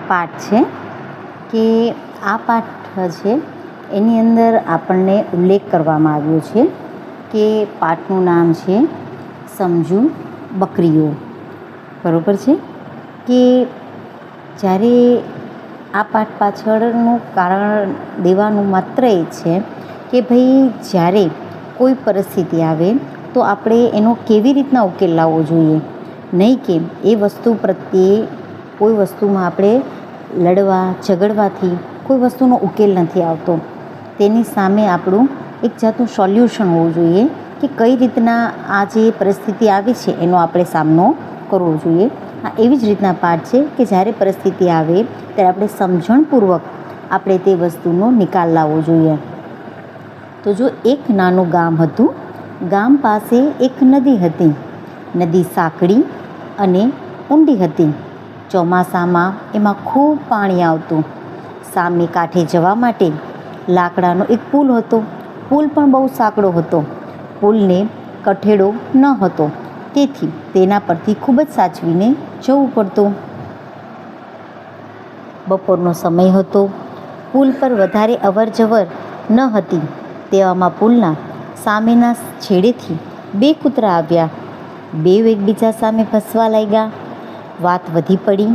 પાઠ છે કે આ પાઠ છે એની અંદર આપણને ઉલ્લેખ કરવામાં આવ્યો છે કે પાઠનું નામ છે સમજુ બકરીઓ. બરાબર છે કે જ્યારે આ પાઠ પાછળનું કારણ દેવાનું માત્ર એ છે કે ભાઈ જ્યારે કોઈ પરિસ્થિતિ આવે તો આપણે એનો કેવી રીતના ઉકેલ લાવવો જોઈએ, નહીં કે એ વસ્તુ પ્રત્યે કોઈ વસ્તુમાં આપણે લડવા ઝઘડવાથી કોઈ વસ્તુનો ઉકેલ નથી આવતો. તેની સામે આપણું એક જાતનું સોલ્યુશન હોવું જોઈએ કે કઈ રીતના આ જે પરિસ્થિતિ આવી છે એનો આપણે સામનો કરવો જોઈએ. આ એવી જ રીતના પાઠ છે કે જ્યારે પરિસ્થિતિ આવે ત્યારે આપણે સમજણપૂર્વક આપણે તે વસ્તુનો નિકાલ લાવવો જોઈએ. તો જો એક નાનું ગામ હતું. ગામ પાસે એક નદી હતી. નદી સાંકડી અને ઊંડી હતી. ચોમાસામાં એમાં ખૂબ પાણી આવતું. સામે કાંઠે જવા માટે લાકડાનો એક પુલ હતો. પુલ પણ બહુ સાંકડો હતો. પુલને કઠેડો ન હતો, તેથી તેના પરથી ખૂબ જ સાચવીને જવું પડતું. બપોરનો સમય હતો. પુલ પર વધારે અવરજવર ન હતી. તેવામાં પુલના સામેના છેડેથી બે કૂતરા આવ્યા. બેઉ એકબીજા સામે ભસવા લાગ્યા. વાત વધી પડી.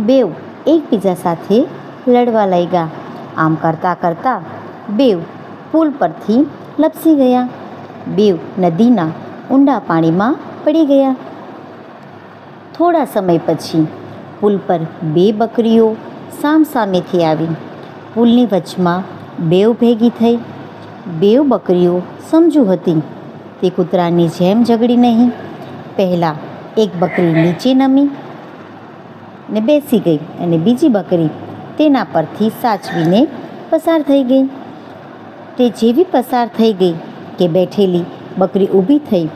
બેઉ એકબીજા સાથે લડવા લાગ્યા. આમ કરતાં કરતાં બેઉ પુલ પરથી લપસી ગયા. બેઉ નદીના ઊંડા પાણીમાં પડી ગયા. થોડા સમય પછી પુલ પર બે બકરીઓ સામસામેથી આવી. પુલની વચમાં બેઉ ભેગી થઈ. બેઉ બકરીઓ સમજુ હતી. તે કૂતરાની જેમ ઝઘડી નહીં. પહેલાં એક બકરી નીચે નમી ને બેસી ગઈ અને બીજી બકરી તેના પરથી સાચવીને પસાર થઈ ગઈ. તે જેવી પસાર થઈ ગઈ કે બેઠેલી બકરી ઊભી થઈ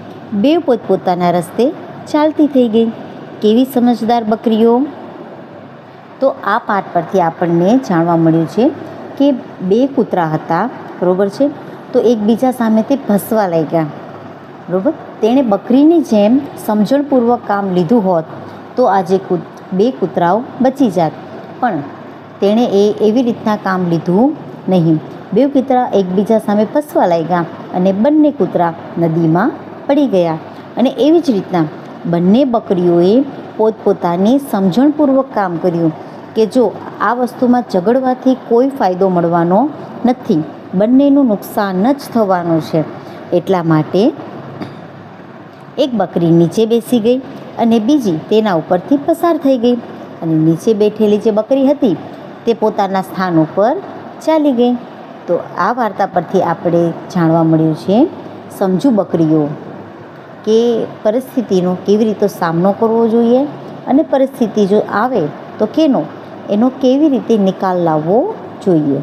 બેઉ પોતપોતાના રસ્તે ચાલતી થઈ ગઈ. કેવી સમજદાર બકરીઓ! તો આ પાઠ પરથી આપણને જાણવા મળ્યું છે કે બે કૂતરા હતા, બરાબર છે, તો એકબીજા સામે તે ભસવા લાગ્યા. બરાબર, તેણે બકરીની જેમ સમજણપૂર્વક કામ લીધું હોત તો આજે બે કૂતરાઓ બચી જાત, પણ તેણે એવી રીતના કામ લીધું નહીં. બે કૂતરા એકબીજા સામે ભસવા લાગ્યા અને બંને કૂતરા નદીમાં પડી ગયા. અને એવી જ રીતના બંને બકરીઓએ પોતપોતાની સમજણપૂર્વક કામ કર્યું કે જો આ વસ્તુમાં ઝઘડવાથી કોઈ ફાયદો મળવાનો નથી, બંનેનું નુકસાન જ થવાનું છે. એટલા માટે એક બકરી નીચે બેસી ગઈ અને બીજી તેના ઉપરથી પસાર થઈ ગઈ. અને નીચે બેઠેલી જે બકરી હતી તે પોતાના સ્થાન ઉપર ચાલી ગઈ. તો આ વાર્તા પરથી આપણે જાણવા મળ્યું છે સમજુ બકરીઓ કે પરિસ્થિતિનો કેવી રીતે સામનો કરવો જોઈએ અને પરિસ્થિતિ જો આવે તો એનો કેવી રીતે નિકાલ લાવવો જોઈએ.